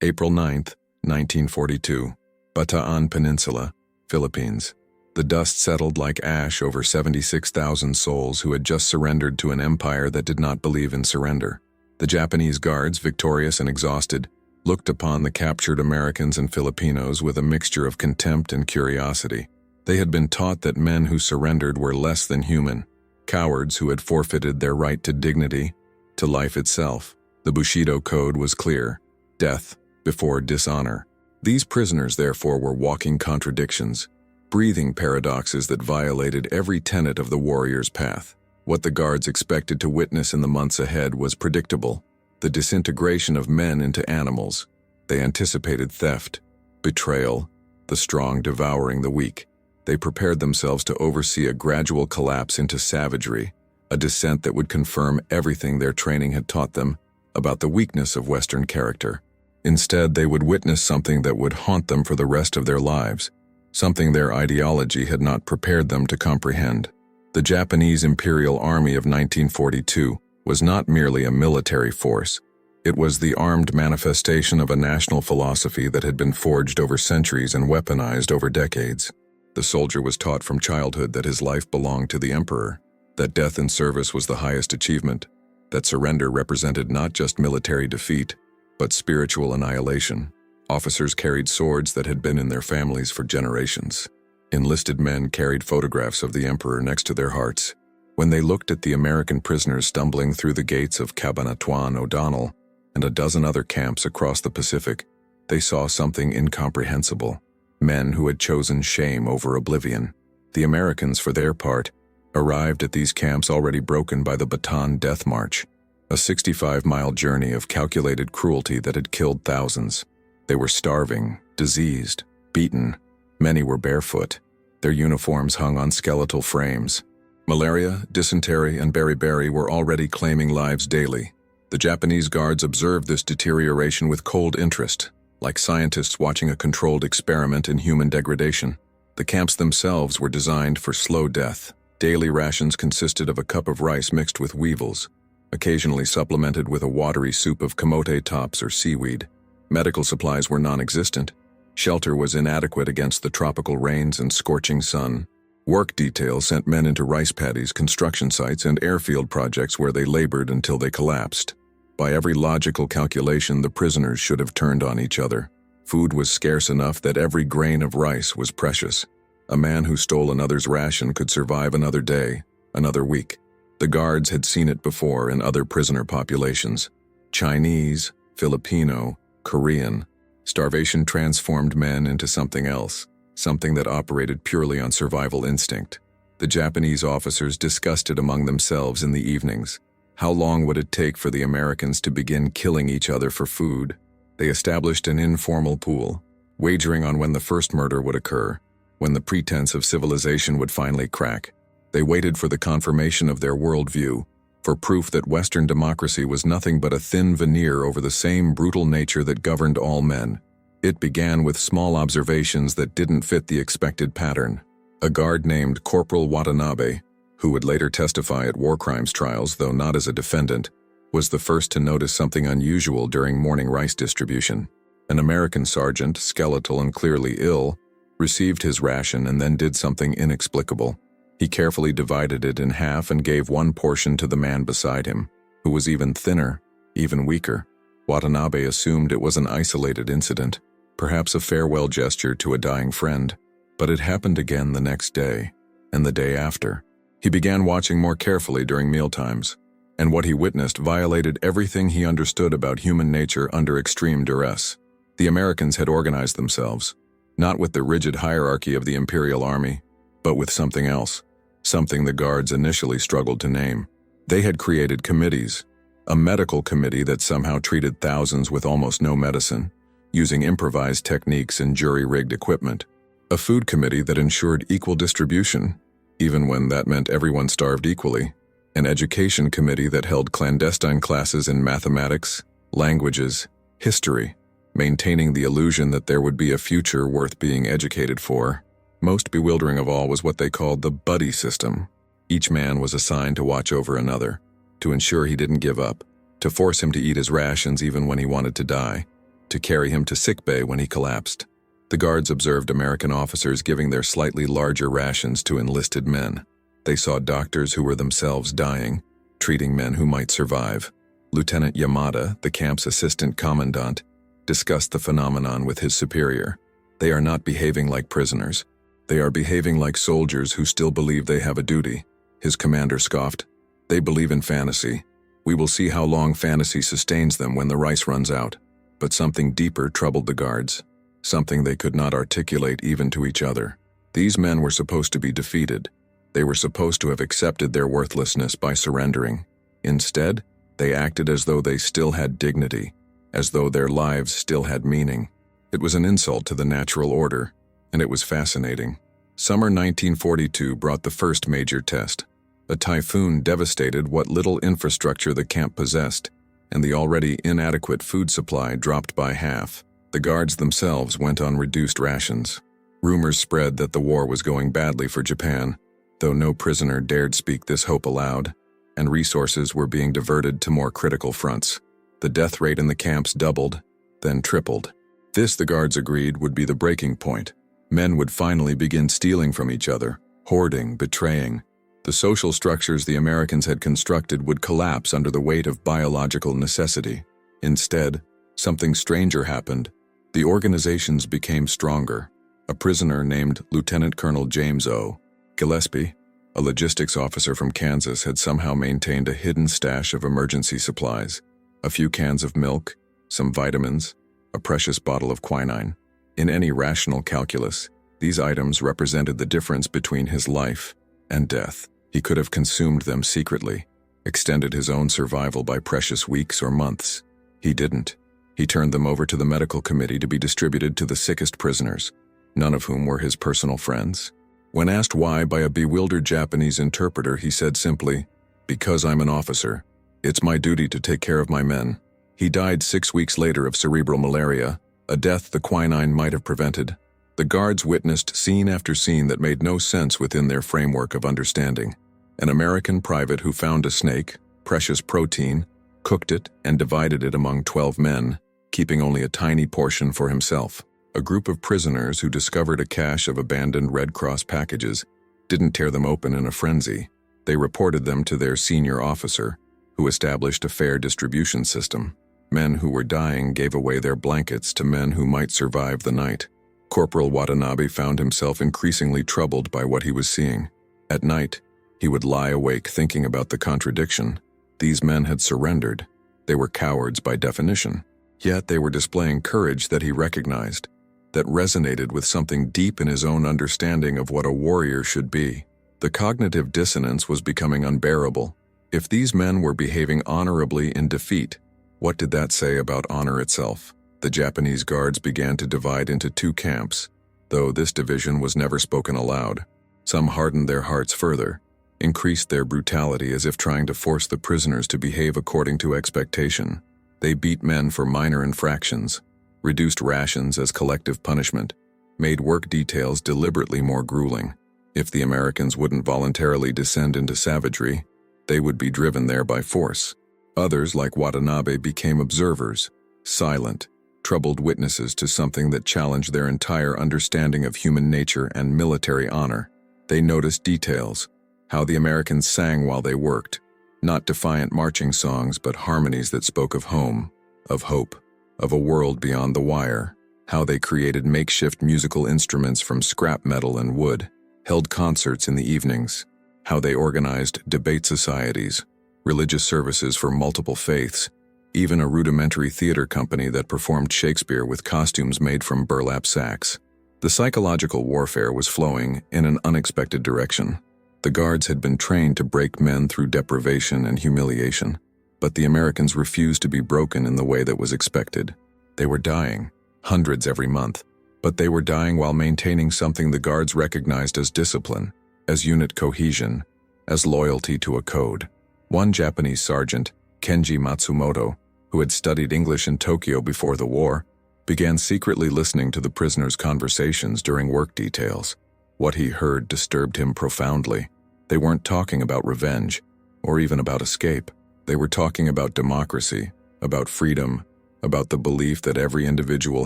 April 9, 1942, Bataan Peninsula, Philippines. The dust settled like ash over 76,000 souls who had just surrendered to an empire that did not believe in surrender. The Japanese guards, victorious and exhausted, looked upon the captured Americans and Filipinos with a mixture of contempt and curiosity. They had been taught that men who surrendered were less than human, cowards who had forfeited their right to dignity, to life itself. The Bushido Code was clear: death before dishonor. These prisoners, therefore, were walking contradictions, breathing paradoxes that violated every tenet of the warrior's path. What the guards expected to witness in the months ahead was predictable: the disintegration of men into animals. They anticipated theft, betrayal, the strong devouring the weak. They prepared themselves to oversee a gradual collapse into savagery, a descent that would confirm everything their training had taught them about the weakness of Western character. Instead, they would witness something that would haunt them for the rest of their lives, something their ideology had not prepared them to comprehend. The Japanese Imperial Army of 1942 was not merely a military force. It was the armed manifestation of a national philosophy that had been forged over centuries and weaponized over decades. The soldier was taught from childhood that his life belonged to the emperor, that death in service was the highest achievement, that surrender represented not just military defeat, but spiritual annihilation. Officers carried swords that had been in their families for generations. Enlisted men carried photographs of the emperor next to their hearts. When they looked at the American prisoners stumbling through the gates of Cabanatuan O'Donnell and a dozen other camps across the Pacific, they saw something incomprehensible: men who had chosen shame over oblivion. The Americans, for their part, arrived at these camps already broken by the Bataan Death March, a 65-mile journey of calculated cruelty that had killed thousands. They were starving, diseased, beaten. Many were barefoot. Their uniforms hung on skeletal frames. Malaria, dysentery, and beriberi were already claiming lives daily. The Japanese guards observed this deterioration with cold interest, like scientists watching a controlled experiment in human degradation. The camps themselves were designed for slow death. Daily rations consisted of a cup of rice mixed with weevils, occasionally supplemented with a watery soup of camote tops or seaweed. Medical supplies were non-existent. Shelter was inadequate against the tropical rains and scorching sun. Work details sent men into rice paddies, construction sites, and airfield projects where they labored until they collapsed. By every logical calculation, the prisoners should have turned on each other. Food was scarce enough that every grain of rice was precious. A man who stole another's ration could survive another day, another week. The guards had seen it before in other prisoner populations: Chinese, Filipino, Korean. Starvation transformed men into something else, something that operated purely on survival instinct. The Japanese officers discussed it among themselves in the evenings. How long would it take for the Americans to begin killing each other for food? They established an informal pool, wagering on when the first murder would occur, when the pretense of civilization would finally crack. They waited for the confirmation of their worldview, for proof that Western democracy was nothing but a thin veneer over the same brutal nature that governed all men. It began with small observations that didn't fit the expected pattern. A guard named Corporal Watanabe, who would later testify at war crimes trials, though not as a defendant, was the first to notice something unusual during morning rice distribution. An American sergeant, skeletal and clearly ill, received his ration and then did something inexplicable. He carefully divided it in half and gave one portion to the man beside him, who was even thinner, even weaker. Watanabe assumed it was an isolated incident, perhaps a farewell gesture to a dying friend. But it happened again the next day, and the day after. He began watching more carefully during mealtimes, and what he witnessed violated everything he understood about human nature under extreme duress. The Americans had organized themselves, not with the rigid hierarchy of the Imperial Army, but with something else, something the guards initially struggled to name. They had created committees, a medical committee that somehow treated thousands with almost no medicine, using improvised techniques and jury-rigged equipment, a food committee that ensured equal distribution, even when that meant everyone starved equally, an education committee that held clandestine classes in mathematics, languages, history, maintaining the illusion that there would be a future worth being educated for. Most bewildering of all was what they called the buddy system. Each man was assigned to watch over another, to ensure he didn't give up, to force him to eat his rations even when he wanted to die, to carry him to sickbay when he collapsed. The guards observed American officers giving their slightly larger rations to enlisted men. They saw doctors who were themselves dying, treating men who might survive. Lieutenant Yamada, the camp's assistant commandant, discussed the phenomenon with his superior. They are not behaving like prisoners. They are behaving like soldiers who still believe they have a duty. His commander scoffed. They believe in fantasy. We will see how long fantasy sustains them when the rice runs out. But something deeper troubled the guards. Something they could not articulate even to each other. These men were supposed to be defeated. They were supposed to have accepted their worthlessness by surrendering. Instead, they acted as though they still had dignity, as though their lives still had meaning. It was an insult to the natural order, and it was fascinating. Summer 1942 brought the first major test. A typhoon devastated what little infrastructure the camp possessed, and the already inadequate food supply dropped by half. The guards themselves went on reduced rations. Rumors spread that the war was going badly for Japan, though no prisoner dared speak this hope aloud, and resources were being diverted to more critical fronts. The death rate in the camps doubled, then tripled. This, the guards agreed, would be the breaking point. Men would finally begin stealing from each other, hoarding, betraying. The social structures the Americans had constructed would collapse under the weight of biological necessity. Instead, something stranger happened. The organizations became stronger. A prisoner named Lieutenant Colonel James O. Gillespie, a logistics officer from Kansas, had somehow maintained a hidden stash of emergency supplies. A few cans of milk, some vitamins, a precious bottle of quinine. In any rational calculus, these items represented the difference between his life and death. He could have consumed them secretly, extended his own survival by precious weeks or months. He didn't. He turned them over to the medical committee to be distributed to the sickest prisoners, none of whom were his personal friends. When asked why by a bewildered Japanese interpreter, he said simply, "Because I'm an officer. It's my duty to take care of my men." He died 6 weeks later of cerebral malaria, a death the quinine might have prevented. The guards witnessed scene after scene that made no sense within their framework of understanding. An American private who found a snake, precious protein, cooked it and divided it among 12 men, keeping only a tiny portion for himself. A group of prisoners who discovered a cache of abandoned Red Cross packages didn't tear them open in a frenzy. They reported them to their senior officer, who established a fair distribution system. Men who were dying gave away their blankets to men who might survive the night. Corporal Watanabe found himself increasingly troubled by what he was seeing. At night, he would lie awake thinking about the contradiction. These men had surrendered. They were cowards by definition. Yet they were displaying courage that he recognized, that resonated with something deep in his own understanding of what a warrior should be. The cognitive dissonance was becoming unbearable. If these men were behaving honorably in defeat, what did that say about honor itself? The Japanese guards began to divide into 2 camps, though this division was never spoken aloud. Some hardened their hearts further, increased their brutality as if trying to force the prisoners to behave according to expectation. They beat men for minor infractions, reduced rations as collective punishment, made work details deliberately more grueling. If the Americans wouldn't voluntarily descend into savagery, they would be driven there by force. Others, like Watanabe, became observers, silent, troubled witnesses to something that challenged their entire understanding of human nature and military honor. They noticed details, how the Americans sang while they worked, not defiant marching songs, but harmonies that spoke of home, of hope, of a world beyond the wire. How they created makeshift musical instruments from scrap metal and wood, held concerts in the evenings. How they organized debate societies, religious services for multiple faiths, even a rudimentary theater company that performed Shakespeare with costumes made from burlap sacks. The psychological warfare was flowing in an unexpected direction. The guards had been trained to break men through deprivation and humiliation, but the Americans refused to be broken in the way that was expected. They were dying, hundreds every month, but they were dying while maintaining something the guards recognized as discipline, as unit cohesion, as loyalty to a code. One Japanese sergeant, Kenji Matsumoto, who had studied English in Tokyo before the war, began secretly listening to the prisoners' conversations during work details. What he heard disturbed him profoundly. They weren't talking about revenge, or even about escape. They were talking about democracy, about freedom, about the belief that every individual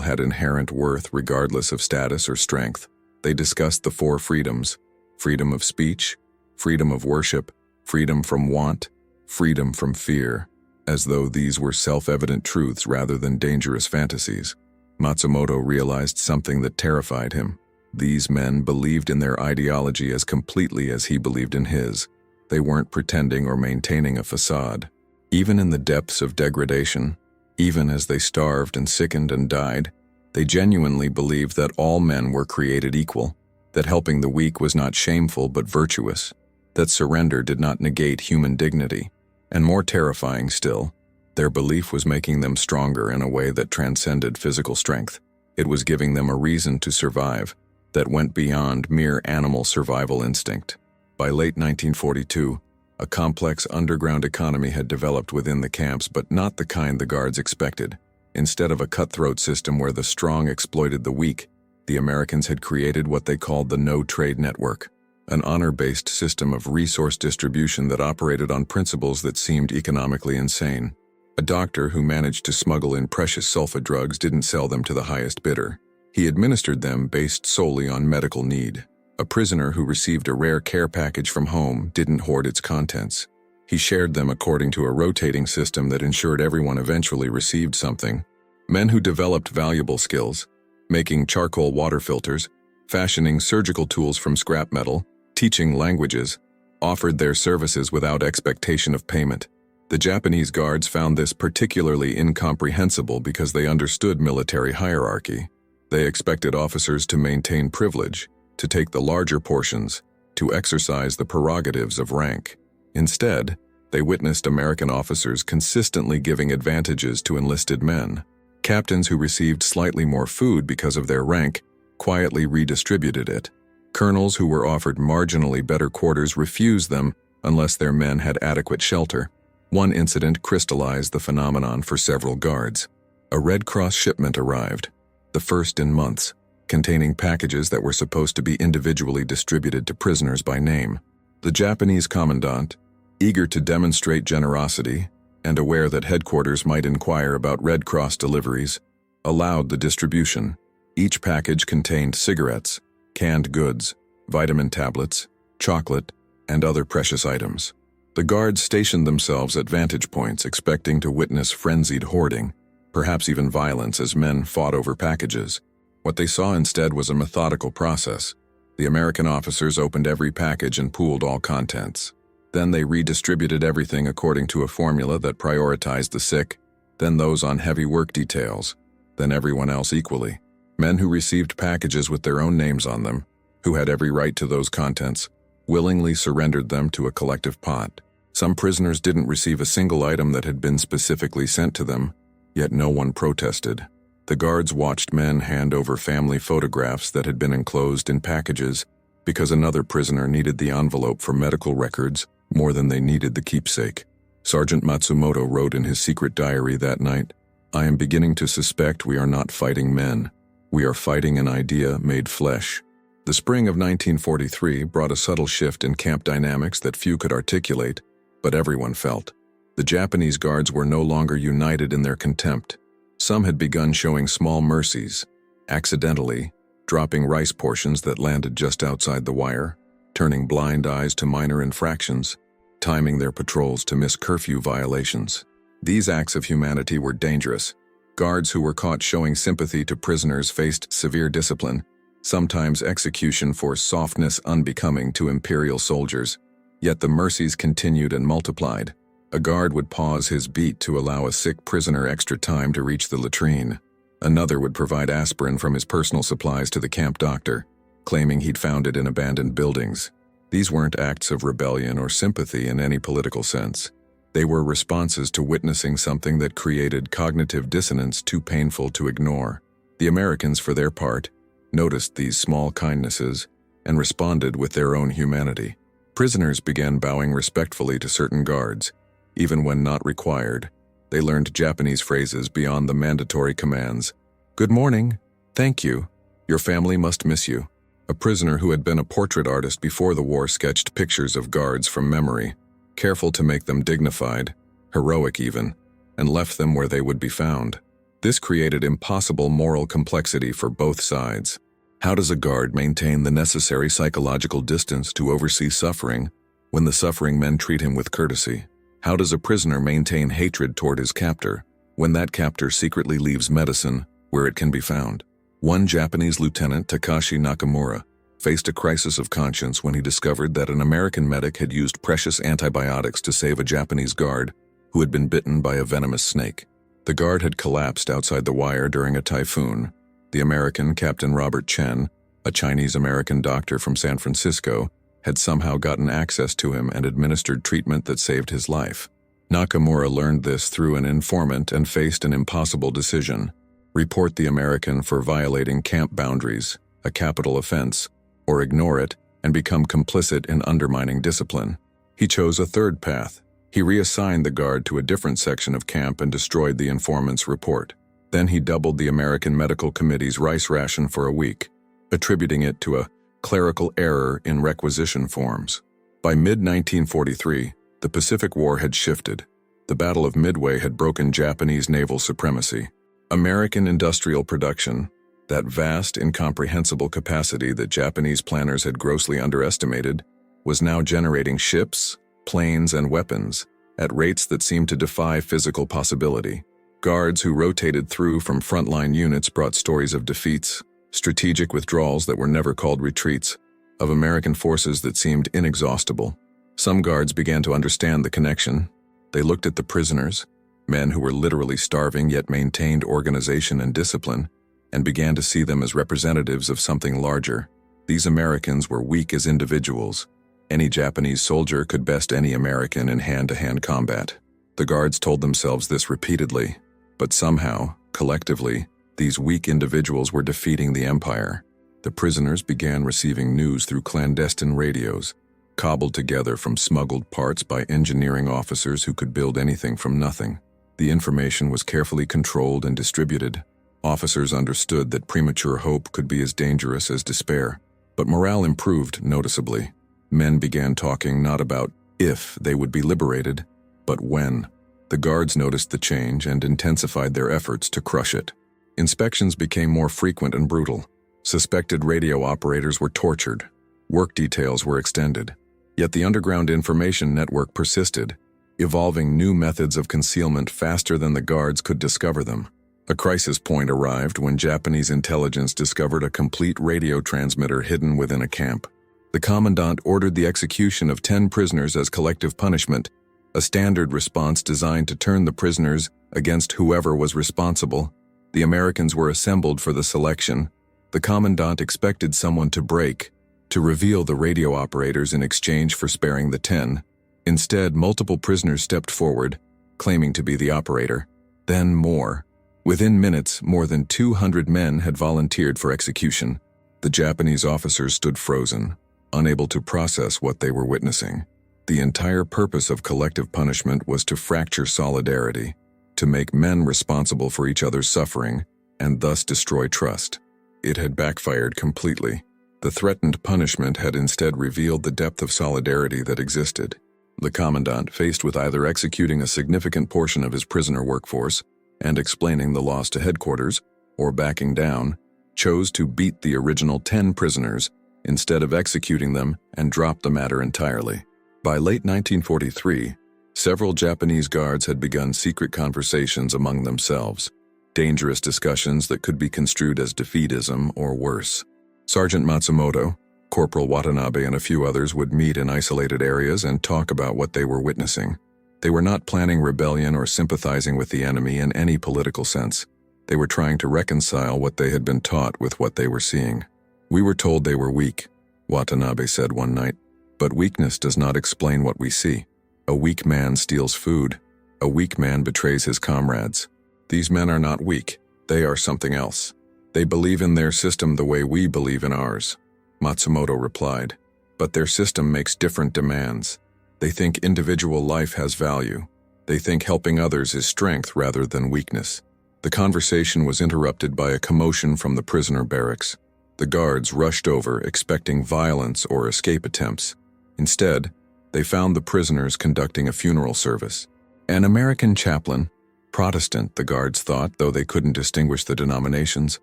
had inherent worth regardless of status or strength. They discussed the four freedoms: freedom of speech, freedom of worship, freedom from want, freedom from fear, as though these were self-evident truths rather than dangerous fantasies. Matsumoto realized something that terrified him. These men believed in their ideology as completely as he believed in his. They weren't pretending or maintaining a facade. Even in the depths of degradation, even as they starved and sickened and died, they genuinely believed that all men were created equal, that helping the weak was not shameful but virtuous, that surrender did not negate human dignity. And more terrifying still, their belief was making them stronger in a way that transcended physical strength. It was giving them a reason to survive that went beyond mere animal survival instinct. By late 1942, a complex underground economy had developed within the camps, but not the kind the guards expected. Instead of a cutthroat system where the strong exploited the weak, the Americans had created what they called the no-trade network, an honor-based system of resource distribution that operated on principles that seemed economically insane. A doctor who managed to smuggle in precious sulfa drugs didn't sell them to the highest bidder. He administered them based solely on medical need. A prisoner who received a rare care package from home didn't hoard its contents. He shared them according to a rotating system that ensured everyone eventually received something. Men who developed valuable skills, making charcoal water filters, fashioning surgical tools from scrap metal, teaching languages, offered their services without expectation of payment. The Japanese guards found this particularly incomprehensible because they understood military hierarchy. They expected officers to maintain privilege, to take the larger portions, to exercise the prerogatives of rank. Instead, they witnessed American officers consistently giving advantages to enlisted men. Captains who received slightly more food because of their rank quietly redistributed it. Colonels who were offered marginally better quarters refused them unless their men had adequate shelter. One incident crystallized the phenomenon for several guards. A Red Cross shipment arrived, the first in months, containing packages that were supposed to be individually distributed to prisoners by name. The Japanese commandant, eager to demonstrate generosity and aware that headquarters might inquire about Red Cross deliveries, allowed the distribution. Each package contained cigarettes, canned goods, vitamin tablets, chocolate, and other precious items. The guards stationed themselves at vantage points, expecting to witness frenzied hoarding, perhaps even violence as men fought over packages. What they saw instead was a methodical process. The American officers opened every package and pooled all contents. Then they redistributed everything according to a formula that prioritized the sick, then those on heavy work details, then everyone else equally. Men who received packages with their own names on them, who had every right to those contents, willingly surrendered them to a collective pot. Some prisoners didn't receive a single item that had been specifically sent to them, yet no one protested. The guards watched men hand over family photographs that had been enclosed in packages because another prisoner needed the envelope for medical records more than they needed the keepsake. Sergeant Matsumoto wrote in his secret diary that night, "I am beginning to suspect we are not fighting men. We are fighting an idea made flesh." The spring of 1943 brought a subtle shift in camp dynamics that few could articulate, but everyone felt. The Japanese guards were no longer united in their contempt. Some had begun showing small mercies, accidentally, dropping rice portions that landed just outside the wire, turning blind eyes to minor infractions, timing their patrols to miss curfew violations. These acts of humanity were dangerous. Guards who were caught showing sympathy to prisoners faced severe discipline, sometimes execution for softness unbecoming to imperial soldiers. Yet the mercies continued and multiplied. A guard would pause his beat to allow a sick prisoner extra time to reach the latrine. Another would provide aspirin from his personal supplies to the camp doctor, claiming he'd found it in abandoned buildings. These weren't acts of rebellion or sympathy in any political sense. They were responses to witnessing something that created cognitive dissonance too painful to ignore. The Americans, for their part, noticed these small kindnesses and responded with their own humanity. Prisoners began bowing respectfully to certain guards, even when not required. They learned Japanese phrases beyond the mandatory commands. "Good morning," "Thank you," "Your family must miss you." A prisoner who had been a portrait artist before the war sketched pictures of guards from memory, careful to make them dignified, heroic even, and left them where they would be found. This created impossible moral complexity for both sides. How does a guard maintain the necessary psychological distance to oversee suffering when the suffering men treat him with courtesy? How does a prisoner maintain hatred toward his captor when that captor secretly leaves medicine where it can be found? One Japanese lieutenant, Takashi Nakamura, faced a crisis of conscience when he discovered that an American medic had used precious antibiotics to save a Japanese guard who had been bitten by a venomous snake. The guard had collapsed outside the wire during a typhoon. The American, Captain Robert Chen, a Chinese-American doctor from San Francisco, had somehow gotten access to him and administered treatment that saved his life. Nakamura learned this through an informant and faced an impossible decision: report the American for violating camp boundaries, a capital offense, or ignore it and become complicit in undermining discipline. He chose a third path. He reassigned the guard to a different section of camp and destroyed the informant's report. Then he doubled the American Medical Committee's rice ration for a week, attributing it to a clerical error in requisition forms. By mid-1943, the Pacific War had shifted. The Battle of Midway had broken Japanese naval supremacy. American industrial production, that vast, incomprehensible capacity that Japanese planners had grossly underestimated, was now generating ships, planes, and weapons at rates that seemed to defy physical possibility. Guards who rotated through from frontline units brought stories of defeats, strategic withdrawals that were never called retreats, of American forces that seemed inexhaustible. Some guards began to understand the connection. They looked at the prisoners, men who were literally starving yet maintained organization and discipline, and began to see them as representatives of something larger. These Americans were weak as individuals. Any Japanese soldier could best any American in hand-to-hand combat. The guards told themselves this repeatedly, but somehow, collectively, these weak individuals were defeating the empire. The prisoners began receiving news through clandestine radios, cobbled together from smuggled parts by engineering officers who could build anything from nothing. The information was carefully controlled and distributed. Officers understood that premature hope could be as dangerous as despair, but morale improved noticeably. Men began talking not about if they would be liberated, but when. The guards noticed the change and intensified their efforts to crush it. Inspections became more frequent and brutal. Suspected radio operators were tortured. Work details were extended. Yet the underground information network persisted, evolving new methods of concealment faster than the guards could discover them. A crisis point arrived when Japanese intelligence discovered a complete radio transmitter hidden within a camp. The commandant ordered the execution of 10 prisoners as collective punishment, a standard response designed to turn the prisoners against whoever was responsible. The Americans were assembled for the selection. The commandant expected someone to break, to reveal the radio operators in exchange for sparing the 10. Instead, multiple prisoners stepped forward, claiming to be the operator. Then more. Within minutes, more than 200 men had volunteered for execution. The Japanese officers stood frozen, unable to process what they were witnessing. The entire purpose of collective punishment was to fracture solidarity, to make men responsible for each other's suffering, and thus destroy trust. It had backfired completely. The threatened punishment had instead revealed the depth of solidarity that existed. The commandant, faced with either executing a significant portion of his prisoner workforce and explaining the loss to headquarters, or backing down, chose to beat the original 10 prisoners instead of executing them and drop the matter entirely. By late 1943, several Japanese guards had begun secret conversations among themselves, dangerous discussions that could be construed as defeatism or worse. Sergeant Matsumoto, Corporal Watanabe, and a few others would meet in isolated areas and talk about what they were witnessing. They were not planning rebellion or sympathizing with the enemy in any political sense. They were trying to reconcile what they had been taught with what they were seeing. "We were told they were weak," Watanabe said one night. "But weakness does not explain what we see. A weak man steals food. A weak man betrays his comrades. These men are not weak. They are something else. They believe in their system the way we believe in ours," Matsumoto replied. "But their system makes different demands. They think individual life has value. They think helping others is strength rather than weakness." The conversation was interrupted by a commotion from the prisoner barracks. The guards rushed over, expecting violence or escape attempts. Instead, they found the prisoners conducting a funeral service. An American chaplain, Protestant, the guards thought, though they couldn't distinguish the denominations,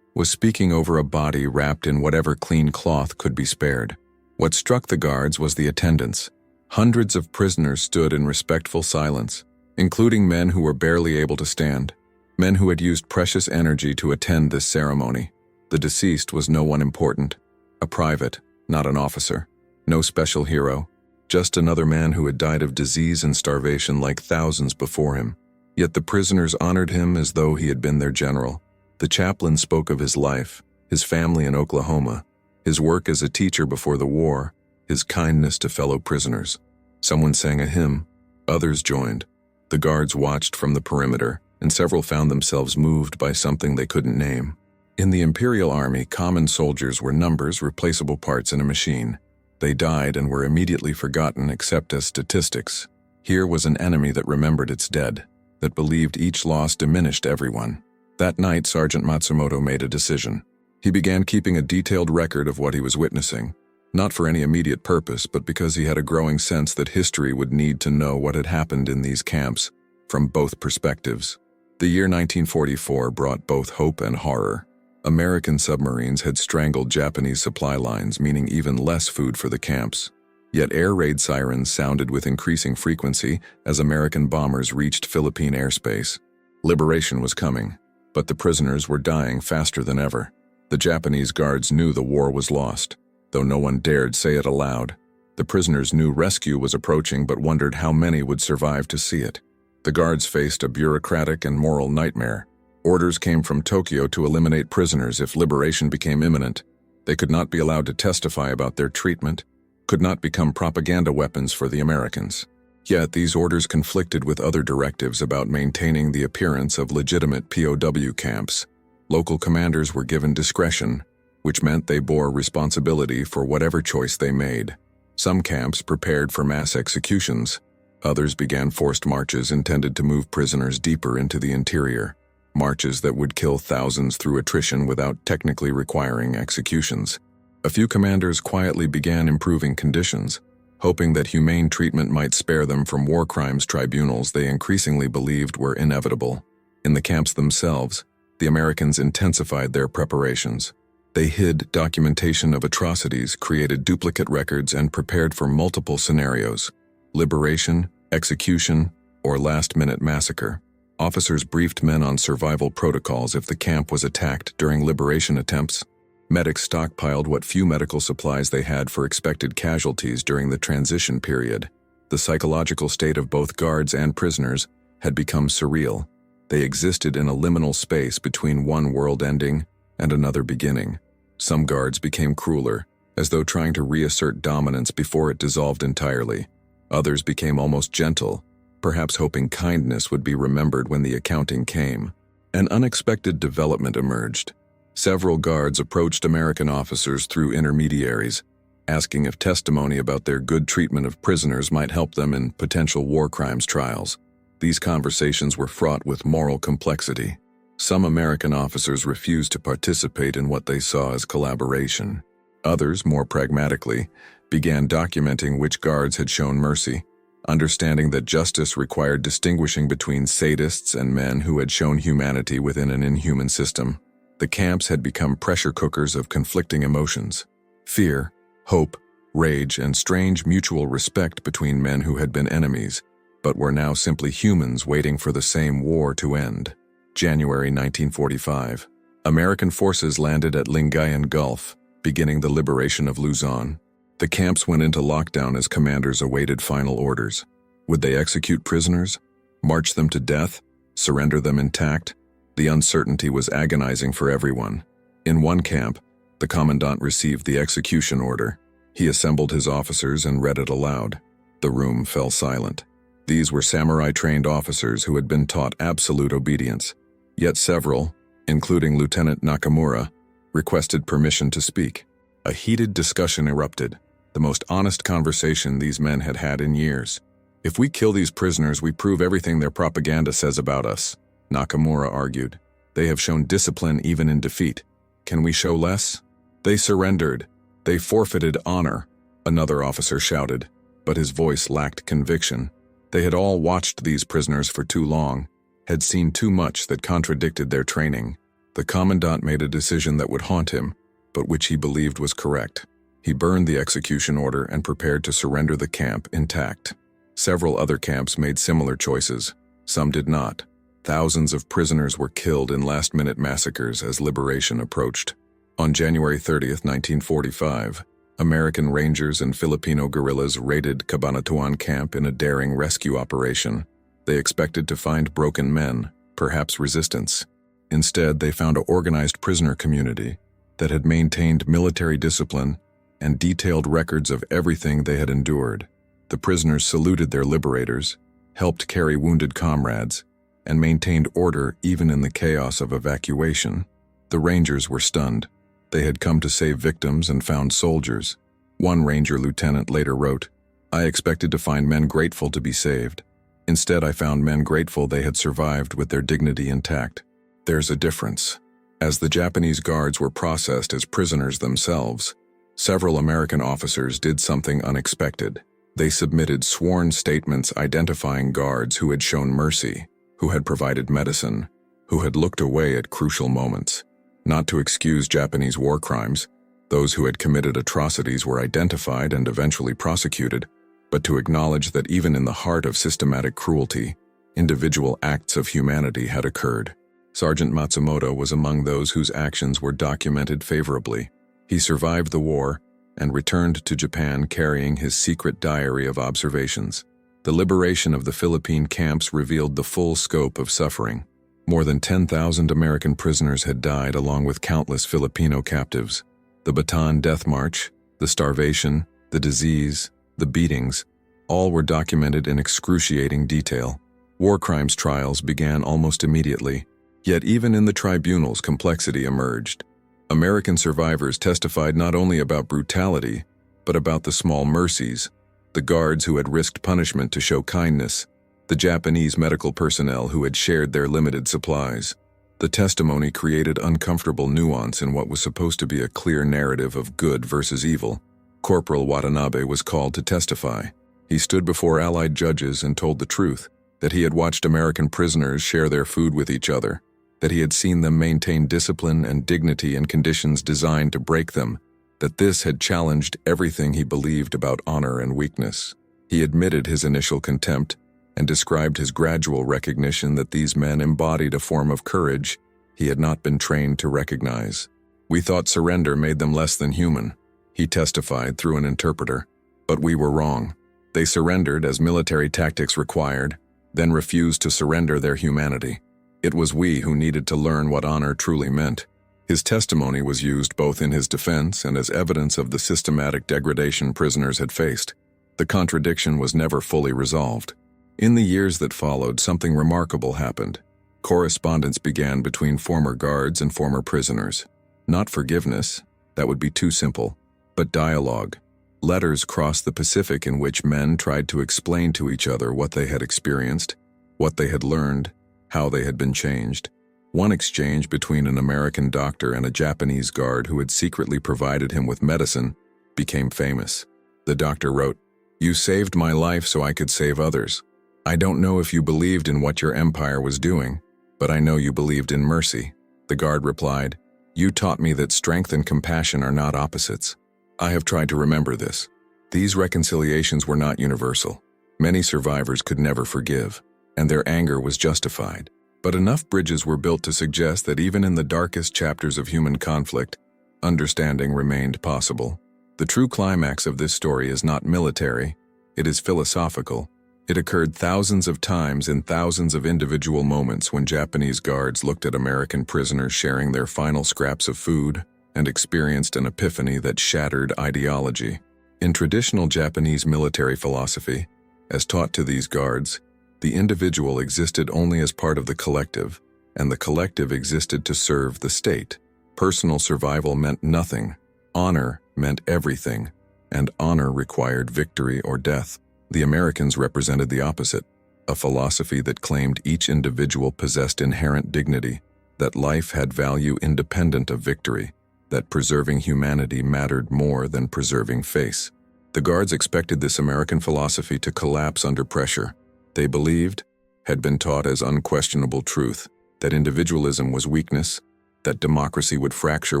was speaking over a body wrapped in whatever clean cloth could be spared. What struck the guards was the attendance. Hundreds of prisoners stood in respectful silence, including men who were barely able to stand, men who had used precious energy to attend this ceremony. The deceased was no one important, a private, not an officer, no special hero, just another man who had died of disease and starvation like thousands before him. Yet the prisoners honored him as though he had been their general. The chaplain spoke of his life, his family in Oklahoma, his work as a teacher before the war, his kindness to fellow prisoners. Someone sang a hymn, others joined. The guards watched from the perimeter, and several found themselves moved by something they couldn't name. In the Imperial Army, common soldiers were numbers, replaceable parts in a machine. They died and were immediately forgotten except as statistics. Here was an enemy that remembered its dead, that believed each loss diminished everyone. That night, Sergeant Matsumoto made a decision. He began keeping a detailed record of what he was witnessing, not for any immediate purpose, but because he had a growing sense that history would need to know what had happened in these camps, from both perspectives. The year 1944 brought both hope and horror. American submarines had strangled Japanese supply lines, meaning even less food for the camps. Yet air raid sirens sounded with increasing frequency as American bombers reached Philippine airspace. Liberation was coming, but the prisoners were dying faster than ever. The Japanese guards knew the war was lost, though no one dared say it aloud. The prisoners knew rescue was approaching but wondered how many would survive to see it. The guards faced a bureaucratic and moral nightmare. Orders came from Tokyo to eliminate prisoners if liberation became imminent. They could not be allowed to testify about their treatment, could not become propaganda weapons for the Americans. Yet these orders conflicted with other directives about maintaining the appearance of legitimate POW camps. Local commanders were given discretion, which meant they bore responsibility for whatever choice they made. Some camps prepared for mass executions. Others began forced marches intended to move prisoners deeper into the interior. Marches that would kill thousands through attrition without technically requiring executions. A few commanders quietly began improving conditions, hoping that humane treatment might spare them from war crimes tribunals they increasingly believed were inevitable. In the camps themselves, the Americans intensified their preparations. They hid documentation of atrocities, created duplicate records, and prepared for multiple scenarios: liberation, execution, or last-minute massacre. Officers briefed men on survival protocols if the camp was attacked during liberation attempts. Medics stockpiled what few medical supplies they had for expected casualties during the transition period. The psychological state of both guards and prisoners had become surreal. They existed in a liminal space between one world ending and another beginning. Some guards became crueler, as though trying to reassert dominance before it dissolved entirely. Others became almost gentle, perhaps hoping kindness would be remembered when the accounting came. An unexpected development emerged. Several guards approached American officers through intermediaries, asking if testimony about their good treatment of prisoners might help them in potential war crimes trials. These conversations were fraught with moral complexity. Some American officers refused to participate in what they saw as collaboration. Others, more pragmatically, began documenting which guards had shown mercy, understanding that justice required distinguishing between sadists and men who had shown humanity within an inhuman system. The camps had become pressure cookers of conflicting emotions: fear, hope, rage, and strange mutual respect between men who had been enemies, but were now simply humans waiting for the same war to end. January 1945. American forces landed at Lingayen Gulf, beginning the liberation of Luzon. The camps went into lockdown as commanders awaited final orders. Would they execute prisoners? March them to death? Surrender them intact? The uncertainty was agonizing for everyone. In one camp, the commandant received the execution order. He assembled his officers and read it aloud. The room fell silent. These were samurai-trained officers who had been taught absolute obedience. Yet several, including Lieutenant Nakamura, requested permission to speak. A heated discussion erupted, the most honest conversation these men had had in years. "If we kill these prisoners, we prove everything their propaganda says about us," Nakamura argued. "They have shown discipline even in defeat. Can we show less?" "They surrendered. They forfeited honor," another officer shouted, but his voice lacked conviction. They had all watched these prisoners for too long, had seen too much that contradicted their training. The commandant made a decision that would haunt him, but which he believed was correct. He burned the execution order and prepared to surrender the camp intact. Several other camps made similar choices. Some did not. Thousands of prisoners were killed in last-minute massacres as liberation approached. On January 30, 1945, American Rangers and Filipino guerrillas raided Cabanatuan camp in a daring rescue operation. They expected to find broken men, perhaps resistance. Instead, they found an organized prisoner community that had maintained military discipline and detailed records of everything they had endured. The prisoners saluted their liberators, helped carry wounded comrades, and maintained order even in the chaos of evacuation. The Rangers were stunned. They had come to save victims and found soldiers. One Ranger lieutenant later wrote, "I expected to find men grateful to be saved. Instead, I found men grateful they had survived with their dignity intact." There's a difference. As the Japanese guards were processed as prisoners themselves, several American officers did something unexpected. They submitted sworn statements identifying guards who had shown mercy, who had provided medicine, who had looked away at crucial moments. Not to excuse Japanese war crimes, those who had committed atrocities were identified and eventually prosecuted, but to acknowledge that even in the heart of systematic cruelty, individual acts of humanity had occurred. Sergeant Matsumoto was among those whose actions were documented favorably. He survived the war and returned to Japan carrying his secret diary of observations. The liberation of the Philippine camps revealed the full scope of suffering. More than 10,000 American prisoners had died along with countless Filipino captives. The Bataan Death March, the starvation, the disease, the beatings, all were documented in excruciating detail. War crimes trials began almost immediately, yet even in the tribunals complexity emerged. American survivors testified not only about brutality, but about the small mercies, the guards who had risked punishment to show kindness, the Japanese medical personnel who had shared their limited supplies. The testimony created uncomfortable nuance in what was supposed to be a clear narrative of good versus evil. Corporal Watanabe was called to testify. He stood before Allied judges and told the truth, that he had watched American prisoners share their food with each other, that he had seen them maintain discipline and dignity in conditions designed to break them, that this had challenged everything he believed about honor and weakness. He admitted his initial contempt and described his gradual recognition that these men embodied a form of courage he had not been trained to recognize. "We thought surrender made them less than human," he testified through an interpreter, "but we were wrong. They surrendered as military tactics required, then refused to surrender their humanity. It was we who needed to learn what honor truly meant." His testimony was used both in his defense and as evidence of the systematic degradation prisoners had faced. The contradiction was never fully resolved. In the years that followed, something remarkable happened. Correspondence began between former guards and former prisoners. Not forgiveness, that would be too simple, but dialogue. Letters crossed the Pacific in which men tried to explain to each other what they had experienced, what they had learned, how they had been changed. One exchange between an American doctor and a Japanese guard who had secretly provided him with medicine became famous. The doctor wrote, "You saved my life so I could save others. I don't know if you believed in what your empire was doing, but I know you believed in mercy." The guard replied, "You taught me that strength and compassion are not opposites. I have tried to remember this." These reconciliations were not universal. Many survivors could never forgive, and their anger was justified. But enough bridges were built to suggest that even in the darkest chapters of human conflict, understanding remained possible. The true climax of this story is not military, it is philosophical. It occurred thousands of times in thousands of individual moments when Japanese guards looked at American prisoners sharing their final scraps of food and experienced an epiphany that shattered ideology. In traditional Japanese military philosophy, as taught to these guards, the individual existed only as part of the collective, and the collective existed to serve the state. Personal survival meant nothing. Honor meant everything, and honor required victory or death. The Americans represented the opposite, a philosophy that claimed each individual possessed inherent dignity, that life had value independent of victory, that preserving humanity mattered more than preserving face. The guards expected this American philosophy to collapse under pressure. They believed, had been taught as unquestionable truth, that individualism was weakness, that democracy would fracture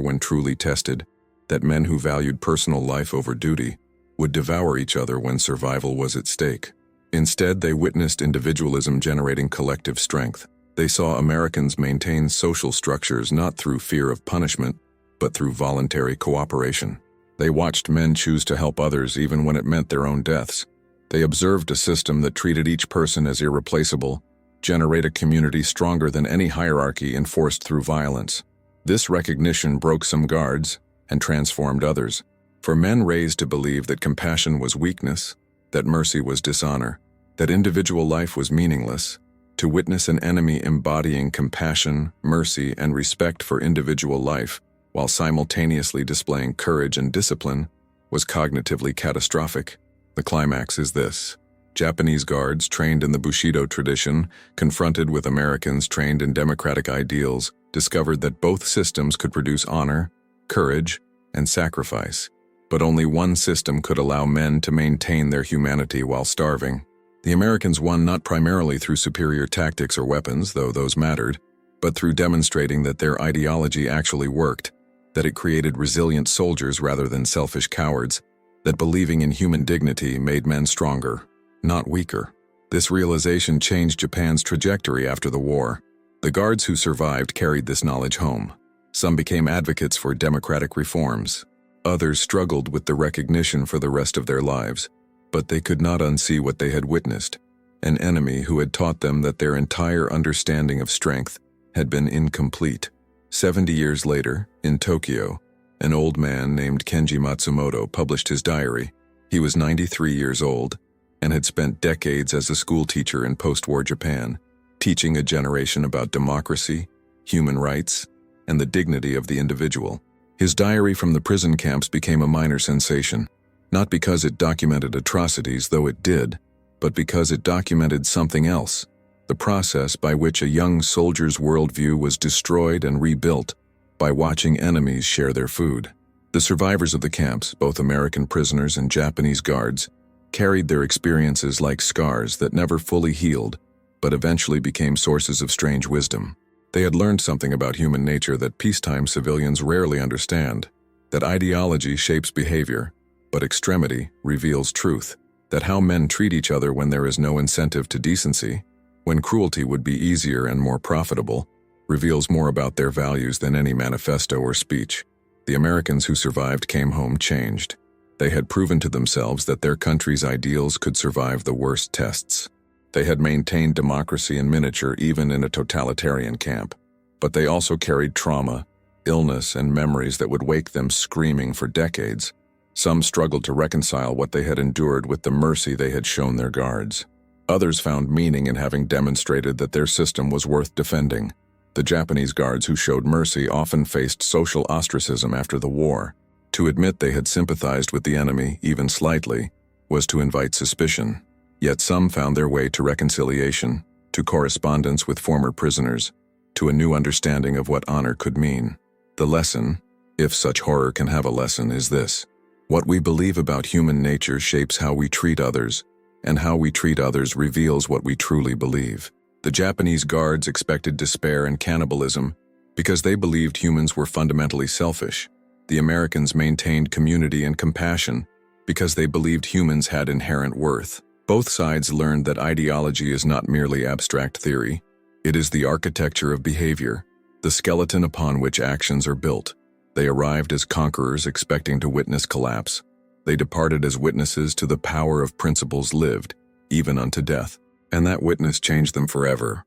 when truly tested, that men who valued personal life over duty would devour each other when survival was at stake. Instead, they witnessed individualism generating collective strength. They saw Americans maintain social structures not through fear of punishment, but through voluntary cooperation. They watched men choose to help others even when it meant their own deaths. They observed a system that treated each person as irreplaceable, generate a community stronger than any hierarchy enforced through violence. This recognition broke some guards and transformed others. For men raised to believe that compassion was weakness, that mercy was dishonor, that individual life was meaningless, to witness an enemy embodying compassion, mercy, and respect for individual life, while simultaneously displaying courage and discipline, was cognitively catastrophic. The climax is this. Japanese guards trained in the Bushido tradition, confronted with Americans trained in democratic ideals, discovered that both systems could produce honor, courage, and sacrifice. But only one system could allow men to maintain their humanity while starving. The Americans won not primarily through superior tactics or weapons, though those mattered, but through demonstrating that their ideology actually worked, that it created resilient soldiers rather than selfish cowards, that believing in human dignity made men stronger, not weaker. This realization changed Japan's trajectory after the war. The guards who survived carried this knowledge home. Some became advocates for democratic reforms. Others struggled with the recognition for the rest of their lives, but they could not unsee what they had witnessed, an enemy who had taught them that their entire understanding of strength had been incomplete. 70 years later, in Tokyo, an old man named Kenji Matsumoto published his diary. He was 93 years old and had spent decades as a schoolteacher in post-war Japan, teaching a generation about democracy, human rights, and the dignity of the individual. His diary from the prison camps became a minor sensation, not because it documented atrocities, though it did, but because it documented something else, the process by which a young soldier's worldview was destroyed and rebuilt by watching enemies share their food. The survivors of the camps, both American prisoners and Japanese guards, carried their experiences like scars that never fully healed, but eventually became sources of strange wisdom. They had learned something about human nature that peacetime civilians rarely understand, that ideology shapes behavior, but extremity reveals truth, that how men treat each other when there is no incentive to decency, when cruelty would be easier and more profitable, reveals more about their values than any manifesto or speech. The Americans who survived came home changed. They had proven to themselves that their country's ideals could survive the worst tests. They had maintained democracy in miniature even in a totalitarian camp, but they also carried trauma, illness, and memories that would wake them screaming for decades. Some struggled to reconcile what they had endured with the mercy they had shown their guards. Others found meaning in having demonstrated that their system was worth defending. The Japanese guards who showed mercy often faced social ostracism after the war. To admit they had sympathized with the enemy, even slightly, was to invite suspicion. Yet some found their way to reconciliation, to correspondence with former prisoners, to a new understanding of what honor could mean. The lesson, if such horror can have a lesson, is this: what we believe about human nature shapes how we treat others, and how we treat others reveals what we truly believe. The Japanese guards expected despair and cannibalism because they believed humans were fundamentally selfish. The Americans maintained community and compassion because they believed humans had inherent worth. Both sides learned that ideology is not merely abstract theory. It is the architecture of behavior, the skeleton upon which actions are built. They arrived as conquerors expecting to witness collapse. They departed as witnesses to the power of principles lived, even unto death. And that witness changed them forever.